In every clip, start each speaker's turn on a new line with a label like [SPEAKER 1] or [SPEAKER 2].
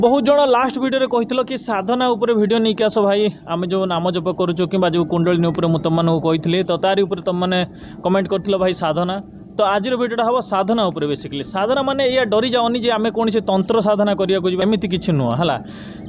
[SPEAKER 1] बहुत जन last video कही कि साधना उपर वीडियो नहीं आस भाई आम जो नाम जप करुचु कि जो कुंडलिनी उपर मुझे तुमको कही तो तारी उपर तुम मैंने कमेंट कर भाई साधना तो आज वीडियोटा हम साधना उपर बेसिकली साधना माने या डरी जाओनी जे आम कौन तंत्र साधना करमती किसी नुह है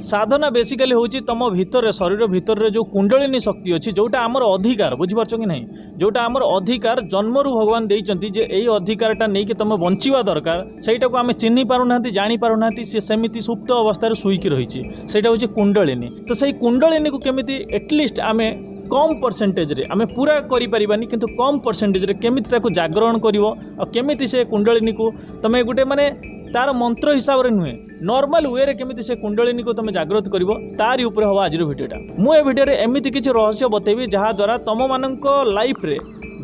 [SPEAKER 1] साधना बेसिकली हूँ तुम भितर शरीर भितर जो कुंडलिनी शक्ति अच्छी जोटा आमर अधिकार बुझीपार कि नहीं जोटा आमर अधिकार जन्मरू भगवान देइचंती जे एई अधिकारटा नहीं कि तुम बंचिवा दरकार सेटा को आम चिन्ह पारुना जानी पारुना सी सेमिति सुप्त अवस्था शुईकी रही सेटा हूँ कुंडलिनी तो सही कुंडलिनी को केमिति एटलिस्ट आम कम परसेंटेज रे आमे पूरा करि परिबानी किंतु कम परसेंटेज रे केमिति ताको जागरण करिवो आ केमिति से कुंडलिनी को तमे गुटे माने तार मंत्र हिसाब रे नुहे नॉर्मल वे रे केमिति से कुंडलिनी को तमे जागृत करिवो तारी ऊपर हवा आज वीडियोटा मु ए वीडियो रे एमिति किछि रहस्य बतेबी जहा द्वारा तम मानक लाइफ रे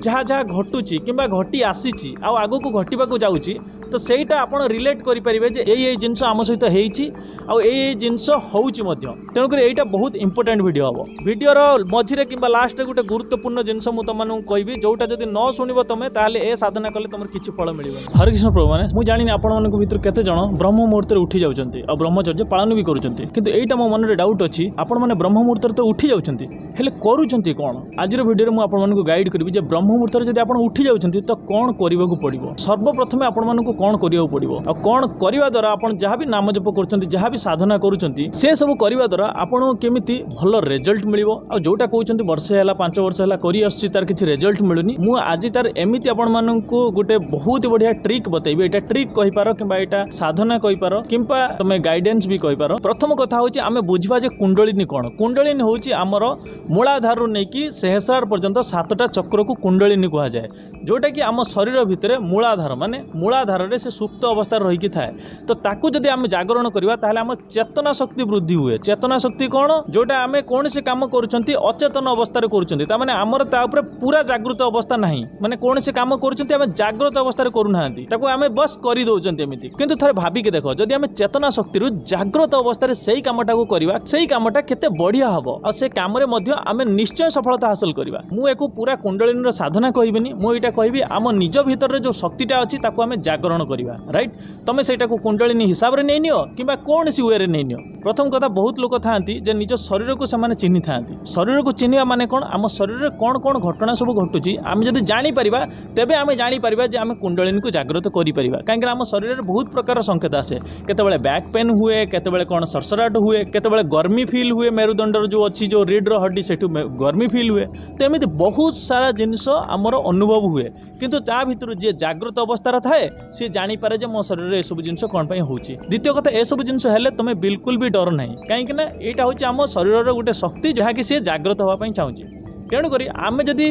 [SPEAKER 1] जहाँ जहाँ घटुची किंबा घटी आसीची आ आगो को घटिबाको जाउची तो सेटा आपण रिलेट करि परिबे जे एई जिंस आम सहित हेइची आ एई जिंस होउची मध्य तेणुक एटा बहुत इंपोर्टेंट वीडियो हबो वीडियो रो मझिरे किंबा लास्ट रे गुटे गुरुत्वपूर्ण जिंस मु तमनु कहबी जोटा जदि न सुनिबो तमे ताले ए साधना कले तमर किछि फल मिलिबो हरे कृष्ण प्रभु माने मु जानिनी आपण मानक भितर केते जण ब्रह्म मुहूर्त रे उठी जाउचंती आ ब्रह्मचर्य पालन भी करूचंती किंतु एटा मो मन रे डाउट अछि आपण माने ब्रह्म मुहूर्त रे तो उठी जाउचंती हेले करूचंती कोन आज रो वीडियो रे मु आपण मानक गाइड करबी जे ब्रह्म मुहूर्त रे जदि आपण उठी जाउचंती तो कोन करिबाकू पड़िबो सर्वप्रथम आपण मानक कोन करियो पड़िबो आ कोन करिवा द्वारा आपण जहाँ भी नाम जप करूचंती जहाँ भी साधना करूचंती से सब करिवा द्वारा आपण केमिति भल रिजल्ट मिलिबो आ जोटा कहउचंती वर्षे हैला 5 वर्ष हैला करी आछी तार किछि रिजल्ट मिलुनी मु आज तार एमिति आपण मानकू गुटे बहुत बढ़िया ट्रिक बतैबी एटा ट्रिक कहि पारो किबा एटा साधना कहि पारो किंबा तमे गाइडेंस भी कहि पारो प्रथम कथा होची आमे बुझिबा जे कुंडलिनी कोन कुंडलिनी होची हमर मूलाधार नै कि सहस्रार पर्यंत 7टा चक्र को कुंडलिनी कहा जाए जोटा कि आम शरीर भितर मूलाधार माने मूलाधार रे से सुप्त अवस्था रही थाए तो ताकू जदि आम जागरण करवा ताहले आम चेतना शक्ति वृद्धि हुए चेतना शक्ति कौन जोटा आम कौन से काम करुछंती अचेतन अवस्था करुछंती ता माने आमर ता ऊपर पूरा जागृत अवस्था नहीं माने कौन से काम करुछंती आम जागृत अवस्था करू नाहंती ताकू आम बस करि दउछंती एमिति किंतु थरे भाबी के देखो जदि आम चेतना शक्ति रु जागृत अवस्था रे सेही कामटा को करवा सेही कामटा केते बढ़िया हबो आ से काम रे मध्य आम निश्चय सफलता हासिल करवा मु एको पूरा कुंडलिनी रो साधना कहबिनी मु एटा कहबी आम निज भीतर रे जो शक्तिटा अछि ताकू आम जागरण करवा राइट तमे सेटा को कुंडलिनी हिसाब रे नै नियो किबा कोन सी वे रे नै नियो प्रथम कथा बहुत लोक थांती जे निज शरीर को समान चिन्हि थांती शरीर को चिन्हिबा माने कोन आम शरीर रे कोन कोन घटना सब घटुची आम जदि जानि परिबा तेबे आम जानि परिबा जे आम कुंडलिनी को जागृत करि परिबा काहे कि आम शरीर रे बहुत प्रकार संकेत आसे केतेबेले बैक पेन हुए केतेबेले कोन सरसराट हुए केतेबेले गर्मी फील हुए मेरुदंडर जो अछि जो रीड रो हड्डी सेठु गर्मी फील हुए तो एमिति बहुत सारा जिनिस आमर अनुभव हुए किंतु ता भितर जे जागृत अवस्था थाए सी जानी पारे जे मो शरीर रे सब जिनिस कोन पई होउची द्वितीय कथा ए सब जिनिस हेले तमे बिल्कुल भी डर नाही काहे कि ना एटा होउची आम शरीर रे गुटे शक्ति जहा कि सी जागृत होवा पई चाहूची तेणु करी आमे जदि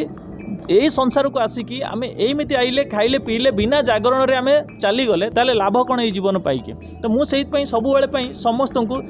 [SPEAKER 1] यही संसार को आसिकी आम एमती आइले खाइले पीले बिना जागरण रे आमे चली गले ताले लाभ कौन है जीवन पाइके तो मुझे सब समस्त को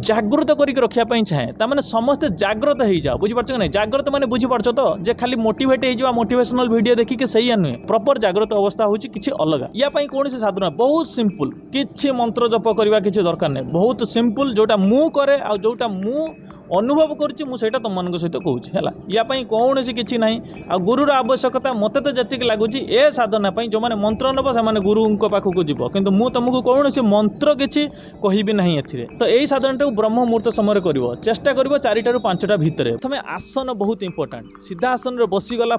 [SPEAKER 1] जागृत करके रखा चाहे ताने समस्ते जागृत हो जाओ बुझीपार कि नहीं जागृत मैंने बुझीपार तो जे खाली मोटिवेट हो मोटिवेशनल वीडियो देखिके सही नुहे प्रॉपर जागृत अवस्था होची किछि अलग या कौन से साधना बहुत सिंपल किछि मंत्र जप करवा किछि दरकार नहीं बहुत सिंपल जोटा मु करे आ जोटा मु अनुभव करुच्ची मुझे तुम मान सहित कहूँ या कौन सी किसी ना आ गुरुर आवश्यकता मत तो जी लगुच ए साधना जो मैंने मंत्र नब से गुरु पाखक जीव कि मुझे तुमको कौन सी मंत्र किसी कहबी ना ए तो यही साधना ब्रह्म मुहूर्त समय कर चेष्टा कर 4 ରୁ 5ଟା भितर तुम आसन बहुत इंपोर्टेंट सीधा आसन रे बसीगला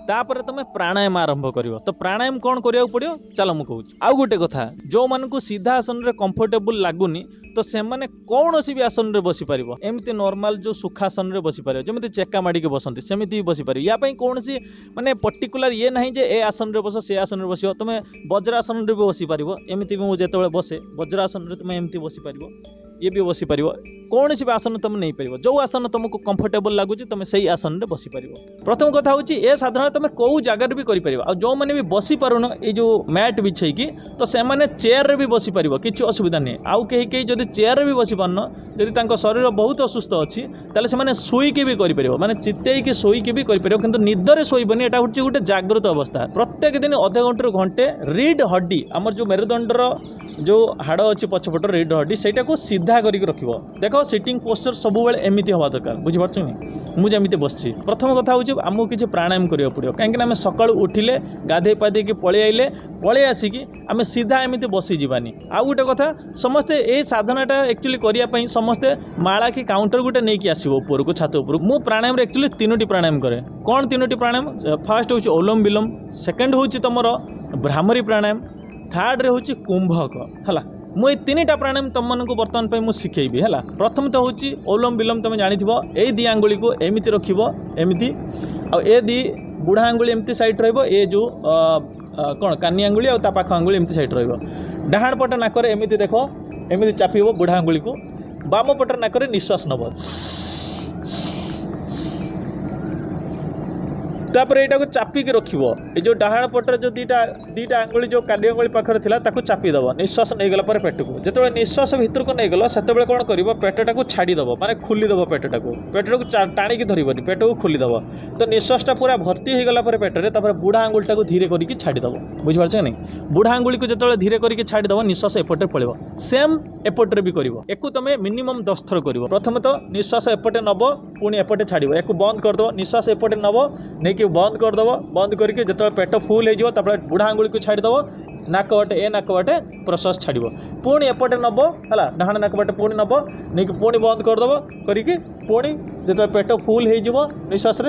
[SPEAKER 1] तापर तुम प्राणायाम आरंभ कर तो प्राणायाम कौन करा पड़ो चलो मुझे कहूँ आउ गोटे कथा जो मानक सीधा आसन रे कंफर्टेबल लगुनि तो से माने कौन सी भी आसन रे बसी पार एमती नॉर्मल जो सुखासन रे बसी पार जमी चेका माड़ी के बसंती सेमती भी बसी पार या कौन सी माने पर्टिकुलर ये ना जे ए आसन रे बस से आसन रे बस तुम वज्रासन रे भी बसी पार एमती भी मुझे बसे वज्रासन रे तुम एमती बसी पार ये भी बसी पार कौन सी भी आसन तुम नहीं पार जो आसन तुमको कंफर्टेबल लगुच तुम से आसन रे बसी पार प्रथम कथा हूँ ए साधारण तुम कौ जगार भी कर जो मैंने भी बसी पारुन ये जो मैट बिछेकी तो से मैंने चेयर रे भी बसी पार किसी असुविधा नहीं आउ कहीं जब चेयर रे भी बसी पारन जदि शरीर बहुत असुस्थ अच्छी ताले से शोईकी भी कर माने चित्तेकी शोईकी भी कर किंतु निदरे शोबनी एटा हूँ गोटे जागृत अवस्था प्रत्येक दिन अध घंटे घंटे रीड हड्डी आमर जो मेरुदंडर जो हाड़ अच्छी पछपट रीड हड्डी सेटा को सीधा सीधा करके रखिबो देखो सिटिंग पोस्चर सब बेले एमिति हवा दरकार बुझि पारछ नि मु जेमिति बसछि प्रथम कथा होछि हमहु किछि प्राणायाम करियो पड़ियो काहेकि आमे सकाळु उठिले गाधे पाधे के पळे आइले पळे आसिकी आमे सीधा एमिति बसि जिबानी आ गुटे कथा समस्ते ए साधनाटा एक्चुअली करिया पई समस्ते माळा की काउंटर गुटे नै कि आसीबो ऊपर को छात ऊपर मु प्राणायाम रे एक्चुअली तीनोटी प्राणायाम करे कोन तीनोटी प्राणायाम फर्स्ट होछि ओलम विलोम सेकंड होछि तमरो भ्रामरी प्राणायाम थर्ड रे होछि कुंभक हला मु तीनटा प्राणायाम तुम मानक बर्तमान पे मु सिखेबी है प्रथम तो हूँ ओलम विलोम तुम जानिथिबो ए दी आंगुली को एमिति रखिबो एमिति आ ए दी बुढ़ा आंगुली एमती साइड रहिबो ए जो कौन कानी आंगुली आ पाख आंगुली एमती साइड रहिबो डाहाण पट नाकरे एमिति देखो एमिति चापिबो बुढ़ा आंगुली को बाम पट नाकरे निश्वास नब तापर एटा को चापिक रखिबो ए जो डाहाण पटर जो दीटा आंगुली जो काली आंगुली पाखरे थिला ताको चापी दबो निश्वास नै गला पर पेट को जेतबे निश्वास भीतर को नै गलो सेतबे कोन करिवो पेटटा को छाडी दबो माने खुली दबो पेटटा को टाणी की धरिबोनी पेट को खुली दबो तो निश्वासटा पूरा भर्ती हे गला पर पेटरे तापर बुढ़ा आंगुलटा को धीरे करिकि छाडी दबो बुझि पारछ नै बुढ़ा आंगुली को जेतबे धीरे करिकि छाडी दबो निश्वास एपटे पळिबो सेम एपटे भी करिवो एकु तमे मिनिमम 10 थर करिवो प्रथम तो निश्वास एपटे नबो पुनी एपटे छाडीबो एकु बंद कर दो निश्वास एपटे नबो नै कि बंद कर दबो बंद करके जेतबे पेट फुल हे जिवो तापर बुढ़ा आंगुली को छाडी दबो नाक बाटे ए नाक बाटे प्रश्वास छाड़ब पुणी एपटे नब है डाहाण नाक बाटे पुणी नब नहीं पुणी बंद करदेव करी पुणी जो पेट फुल हो निश्वास से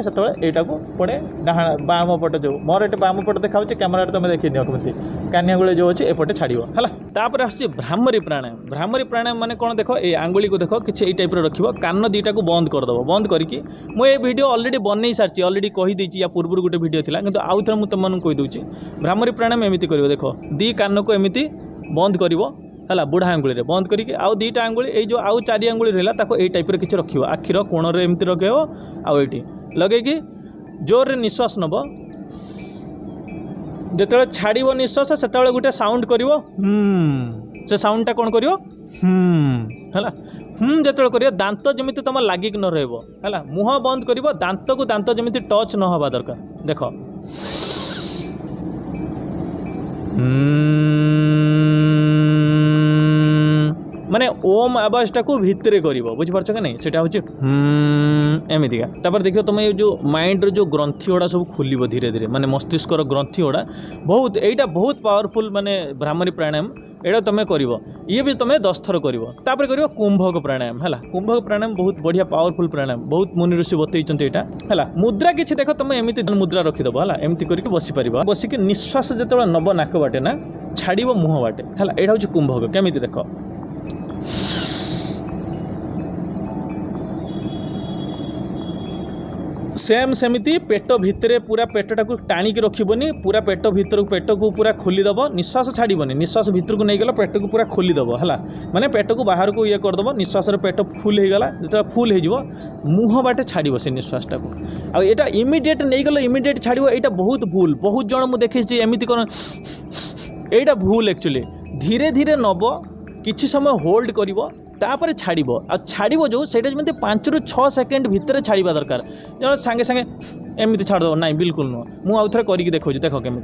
[SPEAKER 1] यहाँ को पुणी डाहाण बाम पट जो मोर ये बाम पट देखा कैमेरा तुम देखी दियो कमी कानियागुड़ी जो अच्छे एपटे छाड़ब है तापर आसुच्छी भ्रामरी प्राणायाम माने कौन देख ये आंगुली को देख कि टाइप रख कान दीटा को बंद करदेव बंद करके मुझे वीडियो ऑलरेडी बनई सारी ऑलरेडी कहीदे या पूर्व गोटे वीडियो था कि आउ थे मुझे तुमको कहीदे भ्रामरी प्राणायाम एमती कर देख दी कान को एमती बंद कर है बुढ़ा आंगुली बंद करके आउ दीटा आंगुली ये जो आउ चारि आंगुली रहा यही टाइप किसी रख आखिर कोण एमती रखेब आईटी लगे जोर निश्वास नब जो छाड़ निश्वास से गोटे साउंड कर से साउंडटा कौन कर जो कर दांत जमी तुम लागिक न रहा मुह बंद कर दांत को दांत जमी टच न हवा दरकार देख माने ओम आवाजटा को भितरे करिवो बुझि पारछ कि नहीं सेटा होची एमितिका तापर देखियो तुम ये जो माइंड रो जो ग्रंथि ओडा सब खुलिबो धीरे धीरे माने मस्तिष्क रो ग्रंथि ओडा बहुत एटा बहुत पावरफुल माने भ्रामरी प्राणायाम एटा तुम करिवो ये भी तुम 10 थर करिवो तापर करिवो कुंभक प्राणायाम हैला कुंभक प्राणायाम बहुत बढ़िया पावरफुल प्राणायाम बहुत मुनि ऋषि बतैचंत एटा हैला मुद्रा किछि देखो तुम एमिति मुद्रा रखि दबो हैला एमिति करके बसि परिबो बसि के निश्वास जेतबे नब नाक बाटे ना छाड़िबो मुह बाटे हैला एटा होची कुंभक केमिति देखो सेम सेमिति पेट भितरे पूरा पेटटा को टाणिकी रखिबनी पूरा पेट भीतर पेट को पूरा खोलीदेव निश्वास छाड़बनी निश्वास भीतर को नहीं गला पेट को पूरा खोलीदेव है माने पेट को बाहर को ये करदेव निश्वास पेट फुल हो गला जो फुल हो मुह बाटे छाड़ से निश्वासटा को आ एटा इमिडिएट नहीं गल इमिडिएट छाड़ एटा बहुत भूल बहुत जन मुझे देखी एमती कर एटा भूल एक्चुअली धीरे धीरे नब किछि समय होल्ड करिवो तापर छाड़ब आ छाड़ब जो से 5 ରୁ 6 सेकेंड भितर छाड़ा दरकार जब सांगे सांगे एमती छाड़द ना बिल्कुल नुह मुझे आउ थे करके देखो देख केमी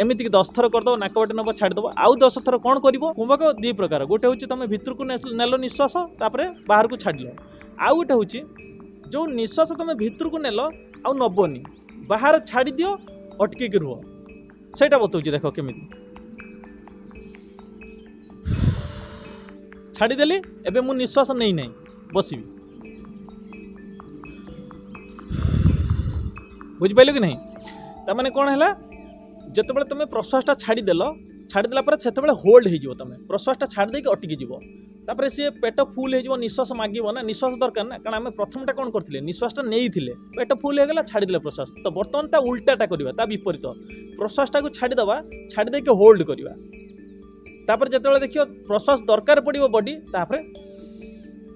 [SPEAKER 1] एमती 10 थर करदेव नाक बाटे नब छाड़देव आउ 10 थर कौन कर कुंभक 2 प्रकार गोटे हूँ तुम भितर को नेल निश्वास तापर बाहर को छाड़ आउ गोटे हूँ जो निश्वास तुम भितर को नेल आउ नबनी बाहर छाड़ दियो अटकिक रुह से बताऊँ देख केमी छाड़देली एवं मु निश्वास नहीं ना बसबी बुझिपाल कि नहीं तमें कौन है जितेबाला तुम प्रश्वासटा छाड़देला से होल्ड हो तुम प्रश्वासटा छाड़ देके अटकी जीव तापर सी पेट फुल हो निश्वास मागिब ना निश्वास दरकार ना कारण आम प्रथमटा कौन करते निश्वासटा नहीं पेट फुल होगा छाड़दे प्रश्वास तो बर्तमान ता उल्टाटा करवा विपरीत प्रश्वासटा को छाड़देवा छाड़ होल्ड करवा तापर जिते देखिए प्रश्वास दरकार पड़ो बॉडी तापर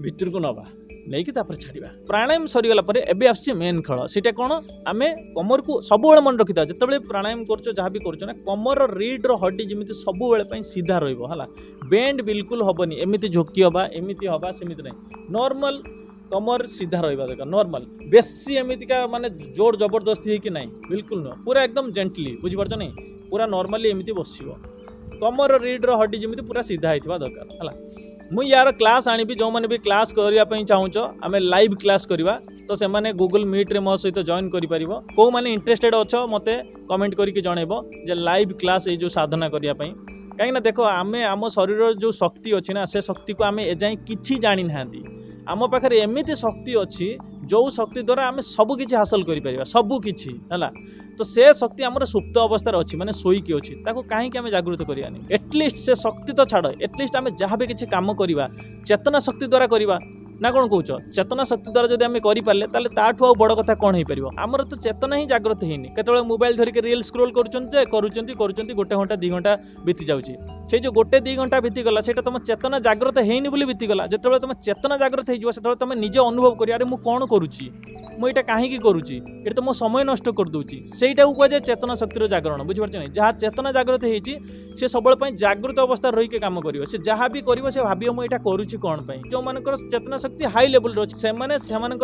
[SPEAKER 1] भितर को नवा नहीं तापर छाड़ा प्राणायाम सरीगला एबे आसुची मेन खेल सीटा कौन आम कमर को सब मन रखी था जिते प्राणायाम कर जहाँ भी कर कमर रीड हड्डी जमी सब सीधा रहा बेंड बिल्कुल हेनी एमती झोंकी हवा एमती हवा सेमती नहीं नॉर्मल कमर सीधा रहा दरकार नॉर्मल बेसी एमतीका माने जोर जबरदस्ती कि नहीं बिल्कुल नुह पूरा एकदम जेंटली बुझीपार नहीं पूरा नॉर्मली एमती बस कमर रीड हड्डी जमी पूरा सीधा होता दरकार है मुझे यार क्लास आनी जो मैंने भी क्लास करने चाहूच आम लाइव क्लास करवा तो से माने गूगल मीट रे मो सहित जॉइन करि परिबो को माने इंटरेस्टेड अच्छो मते कमेंट करके जणेबो जे लाइव क्लास ए जो साधना करिया पई कहीं देखो आमे आम शरीर जो शक्ति अच्छी ना से शक्ति को आम एजाएं किसी जानी ना आम पाखे एमती शक्ति अच्छी जो शक्ति द्वारा आम सबकि हासिल कर सबकि है तो से शक्ति आमर सुप्त अवस्था अच्छी माने शोईकी अच्छी कहीं आम जागृत करानी एटलिस्ट से शक्ति तो छाड़ एटलिस्ट आम जहाँ भी किसी काम करवा चेतना शक्ति द्वारा करवा ना कौन कौच चेतना शक्ति द्वारा जब आम करें ताठू आउ बड़ कथा कौन हो पार आमर तो चेतना ही जागृत होनी केतବେଳେ मोबाइल धरिक रील स्क्रोल करुँच गोटे घंटा 2 घंटा बीती जाऊँगी से जो गोटे 2 घंटा बीतीगला से तुम चेतना जागृत होनी बोली बीतीगला जो तुम चेतना जागृत हो तुम निजे अनुभव कर अरे मुझे कौन करुच्ची मुझे कहीं करुच्ची ये तो मो समय नष्ट कर दूची सेटा को कहुए चेतना शक्तिर जागरण बुझीपार नहीं जहाँ चेतना जागृत होती सी सब जागृत अवस्था रही काम कर जहाँ भी कर भाव मुझे करुच्ची कौन जो मान चेतना शक्ति हाई लेवल अच्छी से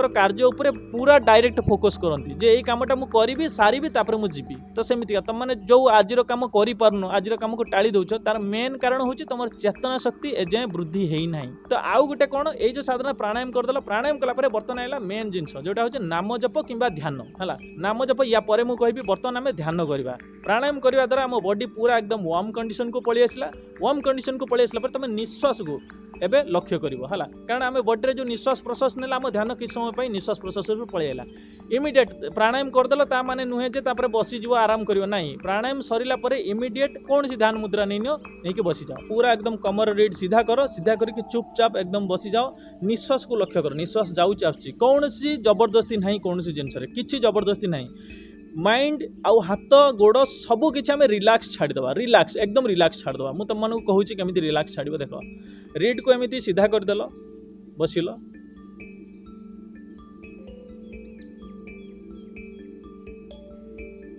[SPEAKER 1] कार्य उपर पूरा डायरेक्ट फोकस करती जे यही कामटा मुझे सारी मुझे जीवी तो सेमती तुम मैंने जो आज काम कर आज काम को टाड़ी दौच तार मेन कारण हूँ तुम चेतना शक्ति एजाएं वृद्धि है तो आउ गोटे कौन ये जो साधारण प्राणायाम करदेल प्राणायाम कलापर बर्तमान है मेन जिनस जोटा हूँ नाम जप कि ध्यान है नाम जप या पर मुझे कहबी बर्तमान आम ध्यान करवा प्राणायाम करने द्वारा आम बॉडी पूरा एकदम वार्म कंडीशन को पलि आसला वार्म कंडीशन को पलि आसला तुम निश्वास को एबे लक्ष्य करिवो हला कारण आम बॉडी जो निश्वास प्रश्वास नेला आम ध्यान किस समय पर निश्वास प्रश्वास पलैला इमिडिएट प्राणायाम करदेल ता माने नुहे जे तापर बसी जीव आराम करिवो नहीं प्राणायाम सरिला परे इमिडिएट कौन सी ध्यान मुद्रा नहीं नियो नहीं बसी जाओ पूरा एकदम कमर रीड सीधा करो सीधा करके चुपचाप एकदम बसी जाओ निश्वास को लक्ष्य करो निश्वास जाऊँ आसुची कौन सी जबरदस्ती नहीं कौन सी जिनस किसी जबरदस्ती नहीं माइंड आउ हाथ गोड़ सबू किसी आम रिलैक्स छाड़ीदे रिलैक्स एकदम रिलैक्स छाड़ीदे मुझे तुम मानक कहूँ केमी रिलैक्स छाड़ देख रीड को एमती सीधा करदेल बसिल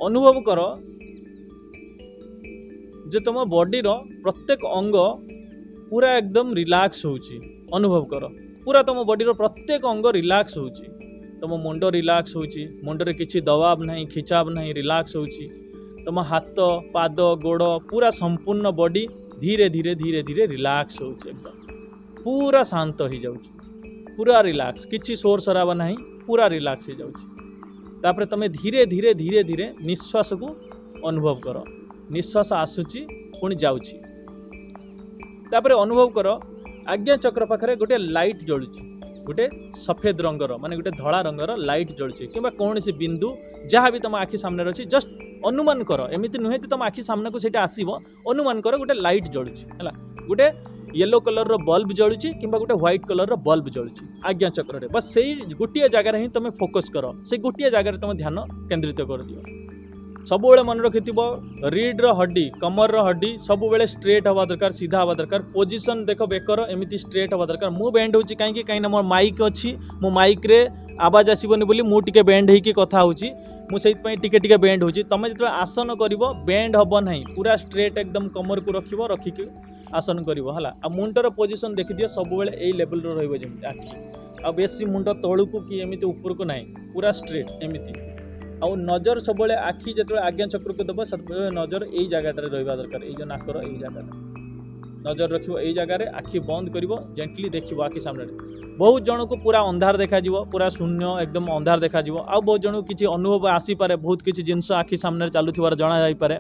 [SPEAKER 1] अनुभव कर जे तुम बॉडी रो प्रत्येक अंग पूरा एकदम रिलैक्स होची अनुभव कर पूरा तुम बॉडी रो प्रत्येक अंग रिलैक्स होची तुम मुंड रिलैक्स होची मुंडरे किसी दबाव नहीं खिंचाव नहीं रिलैक्स होची तुम हाथ पाद गोड़ पूरा संपूर्ण बॉडी धीरे धीरे धीरे धीरे रिलैक्स होची एकदम पूरा शांत हो जाउची पूरा रिलैक्स किसी शोर शराबा नहीं पूरा रिलैक्स हो जाउची तापर तुम धीरे धीरे धीरे धीरे निश्वास को अनुभव कर निश्वास आसुची पुणी जाउची तापर अनुभव कर आज्ञा चक्र पाखरे गोटे लाइट जलुची गोटे सफेद रंगर माने गोटे धला रंगर लाइट जलुची किंबा कौन सी बिंदु जहाँ भी तुम आखि सामने अच्छी जस्ट अनुमान कर एमती नुहे तुम आखि सामने को सीटा आसव अनुमान कर गोटे लाइट जलुची है गोटे येलो कलर बल्ब जलुची किंबा गोटे व्हाइट कलर बल्ब जलुची आज्ञा चक्र बस से गोटे जगार ही तुम फोकस कर से गोटे जगार तुम ध्यान केन्द्रित कर दियो सब मन रखि रीड हड्डी कमर हड्डी सब स्ट्रेट हवा दरकार सीधा हवा दरकार पोजिशन देख बेकर एमती स्ट्रेट हवा दरकार मु बेंड होची कहीं मोर माइक अच्छी मो माइक रे आवाज आसबनी बोली मु टिके बेंड होइकी कथा होची मु सेइतपई टिके बेंड होची तमे जतरा आसन करिवो बेंड हबो नहीं पूरा स्ट्रेट एकदम कमर को रखिवो रखिकी आसन करिवो हला आ मुंडर पोजिशन देखि दियो सब बेले एई लेवल रो रहइबो जेमति आखि आ बेसी मुंड तळु को कि एमिति ऊपर को नहीं पूरा स्ट्रेट एमिति आ नजर सब आखि जो आज्ञा चक्र को दब सब नजर यही जगह रहा दरकार ये नाकर यही जगह नजर रखियो यही जगह आखि बंद करिवो जेंटली देखिवो आखि सामने बहुत जन को पूरा अंधार देखा पूरा शून्य एकदम अंधार देखा आ बहुत जन किसी अनुभव आसी पारे बहुत किसी जिनस आखि सामने चलुथिबार जना जाई पारे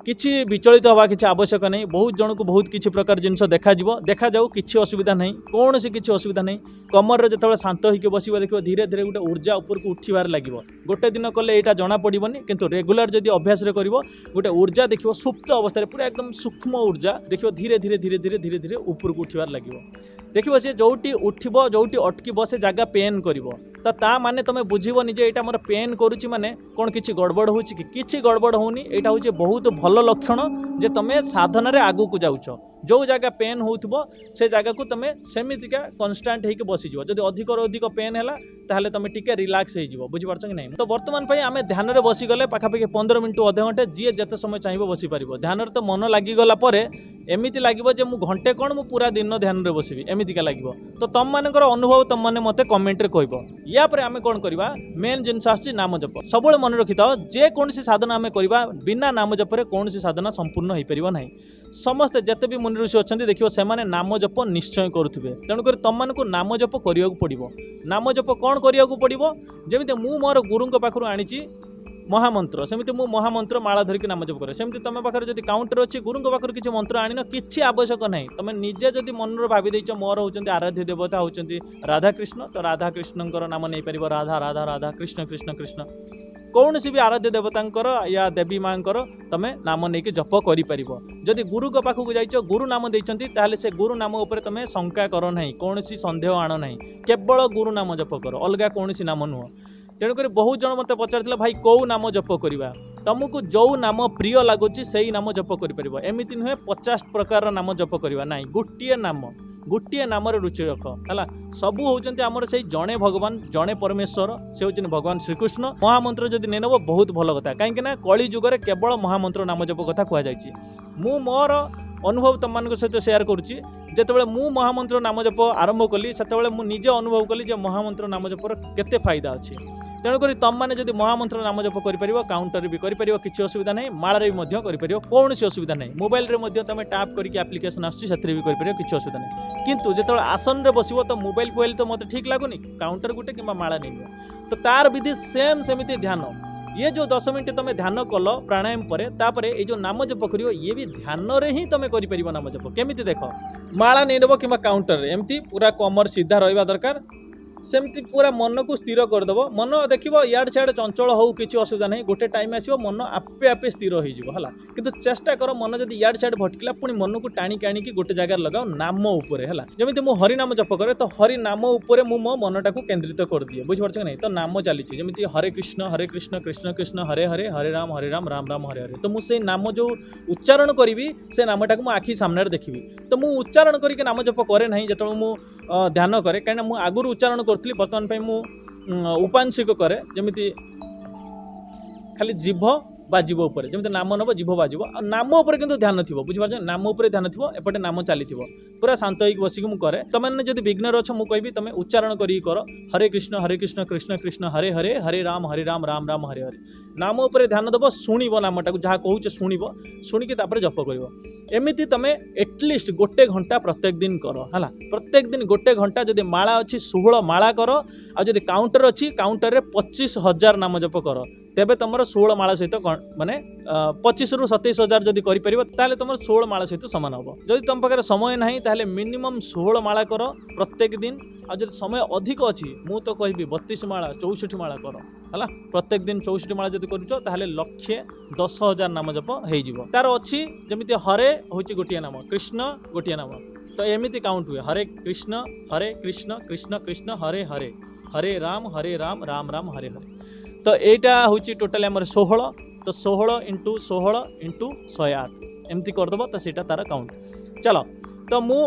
[SPEAKER 1] किसी विचलित हवा किसी आवश्यक नहीं बहुत जन को बहुत किसी प्रकार जिनस देखा जाऊ किसी असुविधा नहीं कौन सी किसी असुविधा नहीं कमर जो शांत होकर बस देखो धीरे धीरे गोटे ऊर्जा ऊपर को उठिबार लगे गोटे दिन कले यहाँ जना पड़ोनी किंतु रेगुलर जदि अभ्यास गोटे ऊर्जा देखो सुप्त अवस्था पूरा एकदम सूक्ष्म ऊर्जा देखो धीरे धीरे धीरे धीरे धीरे धीरे ऊपर को उठिबार लगे देखो सी जोटी उठब जोटी अटक से जगह पेन कर ता माने तुम बुझबनी जे यहाँ मोर पेन करुच्ची माने कौन किसी गड़बड़ होची कि किसी गड़बड़ होनी यहाँ हूँ बहुत भल लक्षण जे तुम साधन आगू को जाऊच जो जगह पेन होउथबो से जगह को तुम सेमितिका कन्स्टांट होकर बसीज जब अधिक अधिक पेन है ताहले तुम टिके रिलैक्स हो बुझी पार्छ कि नहीं। तो वर्तमान पे आम ध्यान में बसीगले पाखापाखि 15 मिनट अध घंटे जी जिते समय चाहिए बसी पार ध्यान तो मन लगिगला एमती लगे जे मु घंटे कौन मु पूरा दिन ध्यान में बसबी एमतीका लगे। तो तुम मान अनुभव तुम मैंने मत कमेंट रे कहब। या पर आम कौन करवा मेन जिनस आस नाम जप सब मन रखि था जेकोसी साधना आम करवा बिना नाम जपरे कौन साधना संपूर्ण हो पार ना। समस्ते जिते भी मुनि ऋषि अच्छा देखिए से नाम जप निश्चय करुवे तेणुक तुम मानक नाम जप करा पड़ो। नाम जप कौन करा पड़ो जमी मु मोर गुरु पाखु आनी महामंत्र सेमती मु महामंत्र माला धरिक नाम जप करे सेमती तुम पाखे जब काउंटर अच्छी गुरु पाखर किसी मंत्र आन कि आवश्यक ना तुम निजे जब मन भावी देच मोर होती आराध्य देवता होती राधाकृष्ण तो राधाकृष्ण नाम नहीं पार राधा राधा राधा कृष्ण कृष्ण कृष्ण कौन सी भी आराध्य देवता या देवी माँ तुम नाम नहीं जप कर जदि गुरु के पाखक जाइछ गुरु नाम देते से गुरु नाम उपर तुम शंका कर ना कौन सन्देह आण ना केवल गुरु नाम जप कर अलग कौन नाम नुह। तेणुक बहुत जन मत पचार भाई कौ नाम जप करवा तुमको जो नाम प्रिय लगुच से नाम जप कर एमती नुहे 50 प्रकार नाम जप करवा ना गोटे नाम रुचि रख है सबू होती आमर से जड़े भगवान जड़े परमेश्वर से होती भगवान श्रीकृष्ण। महामंत्र जदि नहीं नब बहुत भल कथा कहीं कली जुगे केवल महामंत्र नाम जप कथा कहुई मु मोर अनुभव तुम मान सहित शेयर करुच्ची जिते मु महामंत्र नाम जप आरंभ कली से मुझे अनुभव कली महामंत्र नाम जपर केते फायदा अच्छी। तेणुक तुम मैंने जब महामंत्र नाम जप कर काउंटर भी कर किसी असुविधा नहीं मारे भी कौन असुविधा नहीं मोबाइल रे तुम टैप करके एप्लिकेशन आसुच्छी भी कर किसी असुविधा नहीं। किंतु जो आसन रे बसो तो मोबाइल फोबाइल तो मत ठीक लगुनि काउंटर गुटे कि माला नहीं तो तार विधि सेम सेमती ध्यान ये जो 10 मिनट तुम ध्यान कल प्राणायाम पर ये जो नाम जप कर ये भी ध्यान रे ही तुम कर नाम जप केमी देख माला नहीं नब कि काउंटर एमती पूरा कमर सीधा रहा दरकार सेमती पूरा मन को स्थिर करदेव मन देख इाड़ सियाड़ चंचल हो किसी असुविधा नहीं गोटे टाइम आसो मन आपे आपे स्थिर हो किंतु चेष्टा कर मन जब इाड़ सियाड़ भटकिला पुणी मन को टाणिक आनिकी गोटे जगह लगाओ नाम उपरे है जमी मु हरिनाम जप करे तो हरिनाम उपरे मु मो मनटा को केन्द्रित कर दिए बुझिपार नहीं तो नाम चली जमी हरे कृष्ण कृष्ण कृष्ण हरे हरे हरे राम राम राम हरे हरे तो मुझे नाम जो उच्चारण करी से नामटा को आखि सामने देखी तो मु उच्चारण करके नाम जप करे ना जो मु ध्यान करे कहीं मु आगुरी उच्चारण करी बर्तमान मु उपांशिक करे जमी खाली जीभ बाजिब उपर जमी नाम नब जीभ बाजिब नाम उपर किंतु ध्यान थी बुझिपार नाम उपर ध्यान थी एपटे नाम चली पूरा शांत होगी बसिक मुझे करे तुमने जब विघ्नर अच्छ मुझे कहबी तुम उच्चारण कर हरे कृष्ण कृष्ण कृष्ण हरे हरे हरे राम राम राम हरे हरे नाम उपर ध्यान दब शुणव नामटा को जहाँ कहूचे शुणव शुणिकी जप कर एमती तुम एटलिस्ट गोटे घंटा प्रत्येक दिन कर है प्रत्येक दिन गोटे घंटा जब माला अच्छी 16 माला कर आदि काउंटर अच्छी काउंटर रे 25,000 नाम जप कर तेबे तुम 16 माला सहित माने 25 ରୁ 27,000 जदि कर तुम 16 माला सहित सामान हम जदि तुम पाखे समय ना ताहले मिनिमम 16 माला कर प्रत्येक दिन आ जब समय अधिक अच्छी मु तो कहबी 32 माला 64 माला कर है प्रत्येक दिन 64 माला जब कर 1,10,000 नाम जप हो तार अच्छी जमी हरे हूँ गोटे नाम कृष्ण गोटे नाम तो एमती काउंट हुए हरे कृष्ण कृष्ण कृष्ण हरे हरे हरे राम राम राम हरे हरे तो यहाँ हूँ टोटाल आम 16 तो 16 × 16 × 108 एमती करदेव तो सीटा तार काउंट चलो तो मु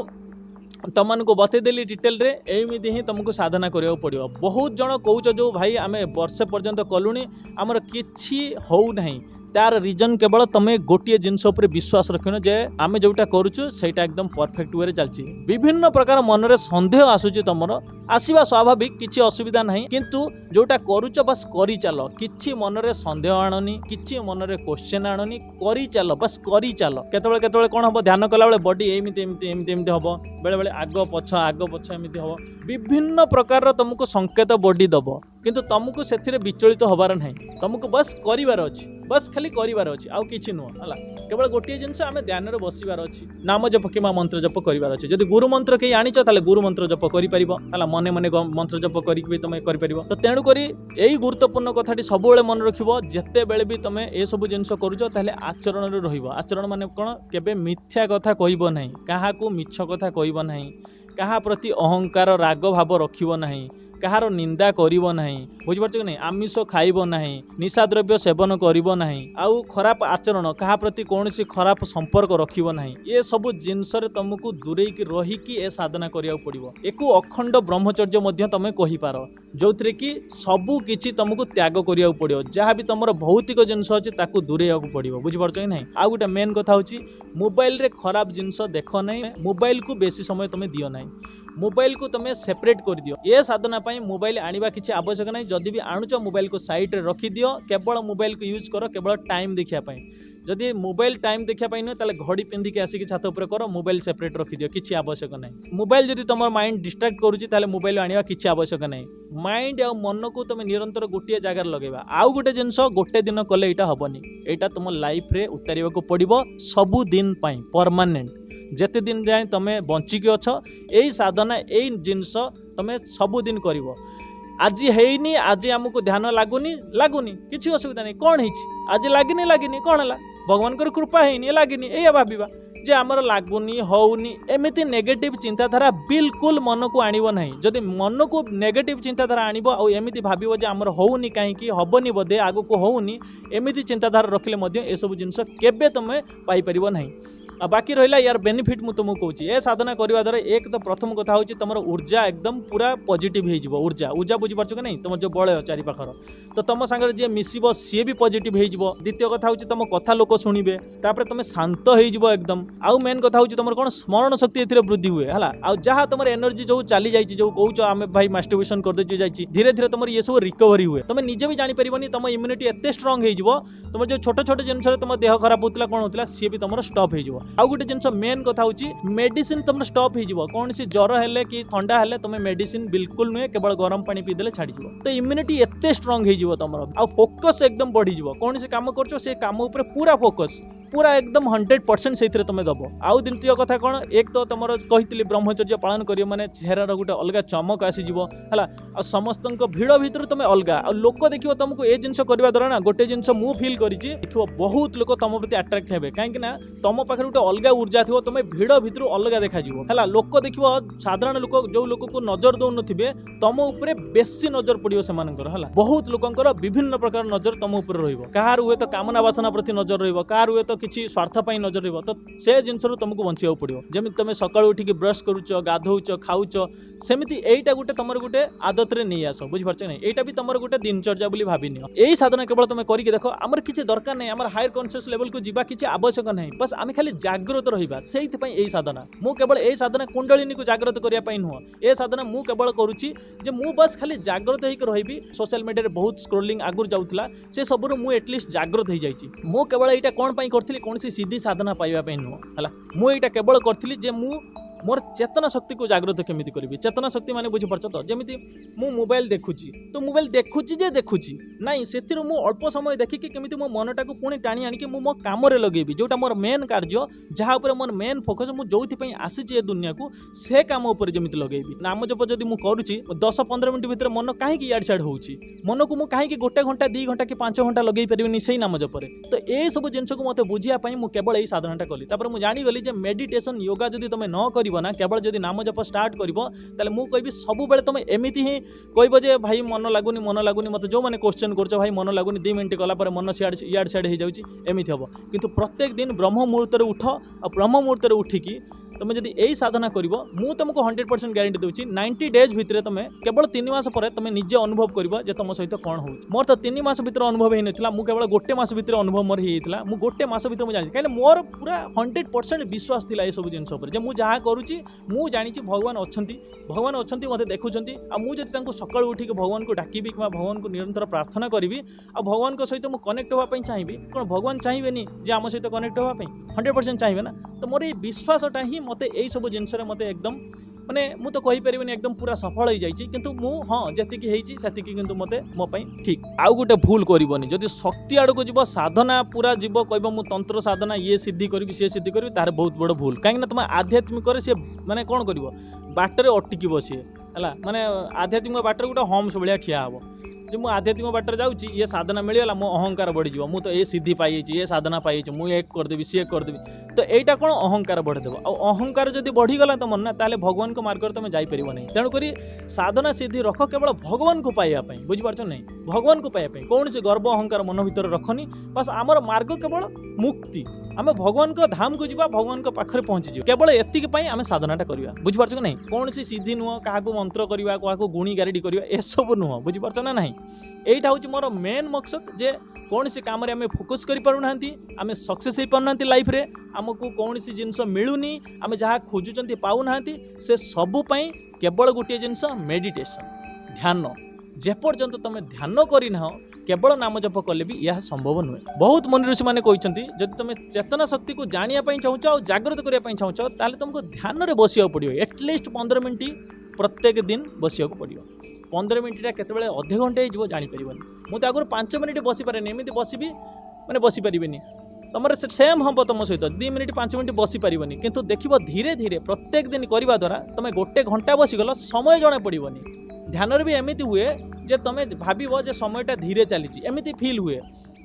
[SPEAKER 1] तुमको बतईदेली डिटेल रे एमती ही तुमको साधना करा पड़ो। बहुत जन कौच जो भाई आम वर्षे पर्यंत कलुणी आमर किछि हो नहीं तार रिजन केवल तुम गोटे जिनस विश्वास रखिन जे आम जोटा करुचु सेटा एकदम परफेक्ट वे चलती विभिन्न प्रकार मन रे संदेह आसूची तुमर आसवा स्वाभाविक किसी असुविधा नहीं किंतु जोटा करुच बस करी चल किछि मन रे संदेह आणनी किछि मन रे क्वेश्चन आणनी करी चल बस करी चल केतबेले केतबेले कोन हबो ध्यान कला बेले बॉडी एमिति एमिति एमिति एमिति हबो बेले बेले आग पछ एमिति हबो विभिन्न प्रकार तुमको संकेत बॉडी दबो किंतु तुमको सेथिरे विचलित होबार नहीं तुमको बस करिवार अछि बस खाली करिवार अछि आउ किछि नुह हला केवल गोटे जिनस आम ध्यान रे बसिबार अछि नाम जप कि मंत्र जप करिवार अछि जदि गुरु मंत्र के आनिछ ताले गुरु मंत्र जप करि परिबो हला मने मने मंत्र जप करिक तुम करि परिबो तो तेणु करी एई गुरुत्वपूर्ण कथाटी सबुबेले मन रखिबो जत्ते बेले भी तुम ए सब जिनस करूछ ताले आचरण रे रहिबो आचरण माने कोन केबे मिथ्या कथा कहिबो नहीं काहाकू मिछ कथा कहिबो नहीं कहा प्रति अहंकार राग भाव रखिबो नहीं कहार निंदा करिवो नहीं बुझिपारछ कि नहीं आमिष खाइबो नहीं निशा द्रव्य सेवन करिवो नहीं आउ खराब आचरण कहा प्रति कौनसी खराब संपर्क रखिबो नहीं ये सब जिनस रे तुमको दूरेई की रही कि ए साधना करिया पड़िबो एको अखंड ब्रह्मचर्य मध्य तमे कहि पारो जोथरे कि सबु किछि तुमको त्याग करिया पड़िबो जहाँ भी तुमर भौतिक जिनस अछि ताकू दूरेया पड़िबो बुझिपारछ कि नहीं आ गोटे मेन कथा होछि मोबाइल रे खराब जिनस देखो नहीं मोबाइल को बेसी समय तुम दियो नहीं मोबाइल को तुम सेपरेट कर दियो ये साधना पाई मोबाइल आनिबा किछि आवश्यक नहीं जदि भी आणुच मोबाइल को साइड रे रखी दियो केवल मोबाइल को यूज करो केवल टाइम देखिया पाई जदि मोबाइल टाइम देखिया पाई न ताले घड़ी पिंधि के आसी छात ऊपर करो मोबाइल सेपरेट रखी दियो किछि आवश्यक नहीं मोबाइल जदि तुम माइंड डिस्ट्रैक्ट करूछि ताले मोबाइल आनिबा किछि आवश्यक नहीं माइंड आ मन को तुम निरंतर गोटे जगार लगेबा आउ गोटे जिनस गोटे दिन कले एटा हबनी एटा तुम लाइफ रे उतारिबा को पड़िबो सबु दिन पाई परमानेंट जेते दिन जाए तुम बंचिकी अछ यही साधना यही जिनस तुम सबुदिन कर आज हैनी आज आमको ध्यान लगुनि किसी असुविधा नहीं कौन है आज लगिनी कौन है भगवान कृपा है लगिनी या भाविबा जे आमर लगुनि होउनी एमिति नेगेटिव चिंताधारा बिल्कुल मन को आनिबो नहीं जदि मन को नेगेटिव चिंताधारा आनिबो आ एमिति भाबिबो जे आमर होउनी काहेकि हबनी बोधे आगु को होउनी एमिति चिंताधारा रखिले मध्य ए सब जिंस केबे तुमे पाई परिबो नहीं आ बाकी रहा यार बेनिफिट मु तुमको कहूँ ए साधना करने द्वारा एक तो प्रथम कथा हूँ तुम ऊर्जा एकदम पूरा पॉजिटिव हो ऊर्जा ऊर्जा बुझीपार कि नहीं तुम जो बल चारि पाखर तो तुम सागर जी मिसिब सी भी पॉजिटिव हो द्वितीय कथा हूँ तुम कथा लोक शुणवे तापर तुम शांत हो एकदम आउ मेन कथा हूँ तुम कौन स्मरण शक्ति ए वृद्धि हुए है आ जहाँ तुम एनर्जी जो चली जाइए जो कौच आम भाई मास्टरबेशन करदे जाइए धीरे धीरे तुम ये सब रिकवरी हुए तुम निजे भी जापरनि तुम इम्यूनिटी एत स्ट्रंग हो तुम जो छोट छोट जिन तुम देह खराब होता कौन होता सी भी तुम स्टप हो आउ गोटे जिनस मेन कथा होची मेडिसिन तुम स्टॉप हो जिवो कौन सी ज्वर हेले कि ठंडा हेले तुम मेडिसिन बिल्कुल नुहे केवल गरम पानी पी देले छाड़ी जिवो तो इम्यूनिटी एते स्ट्रांग हो जिवो तमरो आ फोकस एकदम बढ़ी जिवो कौन सी काम करछो से काम ऊपर पूरा फोकस पूरा एकदम 100% से तुम दब आउ द्वितीय कथा कौन एक तो तुम कही ब्रह्मचर्य पालन करियो माने चेहरार गोटे अलग चमक आसीଯିव है आ समस्त भिड़ भितर तुम अलग आ लोक देखियो तुमको ए जिनस करबा द्वारा ना गोटे जिनस मु फील करिछि देखियो बहुत लोक तुम प्रति अट्रैक्ट हेबे काहेकि ना तुम पाखरे गोटे अलग ऊर्जा थिबो तुम भिड़ भितर अलग देखा जिवो है लोक देखियो साधारण लोक जो लोक को नजर दउ नथिबे तुम ऊपर बेसी नजर पड़ियो सेमानकर है बहुत लोकंकर विभिन्न प्रकार नजर तुम ऊपर रहिबो कहार हुए तो कामना वासना प्रति नजर रहिबो कहार हुए तो किसी स्वार्थ पाई नजर रहिबो तो से जिनस तुमको बंचिया पड़ियो जेमि तुम सकाळ उठिक ब्रश करूच गाधौच खाऊच सेमिति एटा गोटे तुमर गोटे आदत रे नहीं आस बुझ पारछ नहीं एटा भी तुमर गोटे दिनचर्या बोली भाबिनियो एही साधना केवल तुम करिके देखो हमर किछि दरकार नहीं हमर हायर कॉन्शियस लेवल को जीवा किछि आवश्यक नहीं बस आमे खाली जागृत रहिबा सेहित पई एही साधना मु केवल एही साधना कुंडलिनी को जागृत करिया पई नुह ए साधना मु केवल करूची जे मु बस खाली जागृत होइक रहिबी सोशल मीडिया रे बहुत स्क्रोलिंग आगुर जाउतला से सबरु मु एटलीस्ट जागृत हो जाइछि मु केवल एटा कोन पई करथिली कोनसी सीधी साधना पाइबा पई नुह हला मु एटा केवल करथिली जे मु मोर चेतना शक्ति को जागृत केमिति करिवि चेतना शक्ति माने बुझि परछ तो जेमिति मु मोबाइल देखुची तो मोबाइल देखुची जे देखुची नाही सेथिरु मु अल्प समय देखि कि केमिति मो मनटा को पुणी टाणी आनि कि मु मो काम रे लगेबी जोटा मोर मेन कार्य जहा ऊपर मोर मेन फोकस मु जोथि पई आसीची ए दुनिया को से काम ऊपर जेमिति लगेबी नाम जप जदि मु करूची 10-15 मिनिट भीतर मन काहे कि याड साइड होउची मन को मु काहे कि गोटे घंटा 2 घंटा कि 5 घंटा लगेई परिबिनी सेही नाम जपरे तो ए सब जिंस को मते बुझिया पई मु केवल एही साधनाटा कली तापर मु जानि गली जे मेडिटेशन योगा जदि तमे न करिवो ना केवल जदि नाम जप स्टार्ट करिवो ताले मु कहबी सब बेले तमे एमिति ही कहबो जे भाई मन लागुनी मते जो माने क्वेश्चन करछो भाई मन लागुनी 2 मिनिट गला पर मन याड साइड हो जाउची एमिति हबो किंतु प्रत्येक दिन ब्रह्म मुहूर्त रे उठ आ ब्रह्म मुहूर्त रे उठिकी तुम जदि यही साधना कर तुमको 100% ग्यारंटी दूची 90 डेज भितर तुम केवल 3 मास पर तुम निजे अनुभव कर तुम सहित कौन हो मोर तो 3 मास भीतर अनुभव ही नहीं मु केवल गोटे मास भीतर अनुभव मोर होता मु गोटे मास भीतर मुझे जानी कहीं मोर पूरा 100% विश्वास थिला ये सब जिनस पर जे मु जहाँ करूची मु जानी भगवान अच्छा मत देखुं मुझे सकाल उठिक भगवान को डाकिबी कि भगवान को निरंतर प्रार्थना करी आ भगवान सहित मुझे कनेक्ट होगापी चाहिए कौन भगवान चाहिए जे आम सहित कनेक्ट होगापी 100% चाहिए ना तो मोर ये विश्वासटा ही मते यही सब जिनस मते एकदम माने मु तो कहि परिबेनी एकदम पूरा सफल हो जाइछि किंतु मु हां जतिकी हेछि सेतिकी किंतु मते मो पई ठीक आउ गोटे भूल करिवोनी जदि शक्ति आड़ को जीव साधना पूरा जीव कहबो मु तंत्र साधना ये सिद्धि करबी से सिद्धि करबी तार बहुत बड़ भूल काहे ना तुम आध्यात्मिक करे से माने कोन करिवो बाटरे अटकी बसिए हला माने आध्यात्मिक बाटरे गोटे होम्स भलिया ठिया हबो जो मु आध्यात्मिक बाटर जाऊँगी ये साधना मिलगला मो अहंकार बढ़ीज मु तो ये सिद्धि पाई ये साधना पाई मु एक करदेवी सी करदेवी तो এইটা কোন অহংকার বঢ়াই দেব আর অহংকার যদি বঢ়িগলা তোমার না তাহলে ভগবান মার্গরে তুমি যাইপারিব না তেণুক সাধনা সিদ্ধি রখ কেবল ভগবান পাইবা বুঝিপারছ না ভগবান পাইবা কৌশি গর্ব অহংকার মন ভিতরে রখনি বাস আমার মার্গ কেবল মুক্তি आम भगवान को धाम को जीवा भगवान को पाखरे पहुंची जीव केवल एतिक आम साधनाटा करवा बुझीपार ना कौन सी सिद्धि नुह क्या मंत्र करवा क्या गुणी गारेडी करवा ए सब नुह बुझीपार ना ना यहीटा हूँ मोर मेन मकसद जे कौन सी काम आम फोकस करें आम सक्सेस हो पाना लाइफ रे आमको कौन सी जिनस मिलूनी आम जहाँ खोजुंट पाऊना से सबूपाई केवल गोटे जिनस मेडिटेशन ध्यान जेपर्यंत तुम ध्यान करना केवल नाम जप कले भी यह संभव नुहे बहुत मुनि ऋषि मैंने कहते जब तुम चेतना शक्ति को जानापी चाहूच और जागृत करने चाहूच ताले तुमको ध्यान में बसिया पड़ो एटलिस्ट 15 मिनट प्रत्येक दिन बसिया पड़ो 15 मिनटा केतबेले अधे घंटे हो जापर मुझे आगुरी 5 मिनट बसी पारे एमती बसबी मैंने बसी पारे तुम सेम हम तुम सहित 2 मिनट 5 मिनट बसी पारनी किंतु देखिए धीरे धीरे प्रत्येक दिन करने द्वारा तुम गोटे घंटा बसीगल समय जना पड़ोनी ध्यान भी एमती हुए जे तुम भाव जे समयटा धीरे चली एमती फिल हुए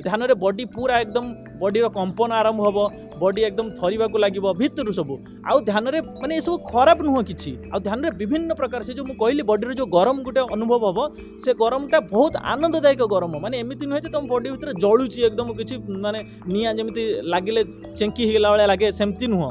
[SPEAKER 1] ध्यान रे बॉडी पूरा एकदम बॉडीर कंपन आरंभ हम बॉडी एकदम थरिबा को लागिबो भितर सबू आउ ध्यान रे माने सब खराब नुह किछि आउ ध्यान रे विभिन्न प्रकार से जो मु कहली बॉडी रे जो गरम गुटे अनुभव हम से गरमटा बहुत आनंददायक गरम माने एमती नुहे जे तुम बॉडी भितर जळुछि एकदम किछि माने निया जेमती लागिले चेंकी हिला वाला लागे सेमती नुह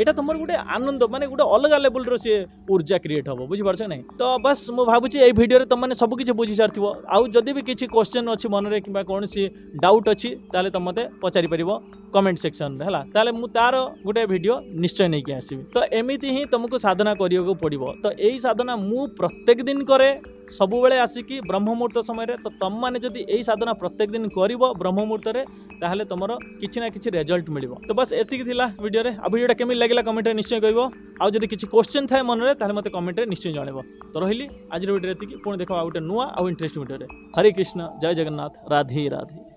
[SPEAKER 1] एटा तुम गोटे आनंद माने गोटे अलग लेवल रो से ऊर्जा क्रिएट हम बुझीपार ना तो बस मुझे भावुँ ये भिडियो तुमने सबकि बुझी सारी आउ जदि भी किसी क्वेश्चन अच्छी मन में कि कौन सी डाउट अच्छी ताले तुम मते पचारि परिबो कमेंट सेक्शन रे हला ताले मु तार गोटे वीडियो निश्चय नहीं कि आसीबी तो एमिति ही तुमको साधना करियो पड़ो तो यही साधना मु प्रत्येक दिन करे सब बेले आसिकी ब्रह्म मुहूर्त समय रे तो तुम मैंने जदि यही साधना प्रत्येक दिन करिवो ब्रह्म मुहूर्त रे ताहले तुमरो किछि ना किछि रिजल्ट मिलिबो तो बस एतिक थिला वीडियो रे आ वीडियोटा केमि लागिला कमेंट रे निश्चय कहबो आ जदि किछि क्वेश्चन थाए मन रे ताहले मते कमेंट रे निश्चय जणाइबो तो रहिली आज वीडियो एतिकी पुणी देखो आ गोटे नुआ आ इंटरेस्टिंग वीडियो रे हरे कृष्ण जय जगन्नाथ राधे राधे।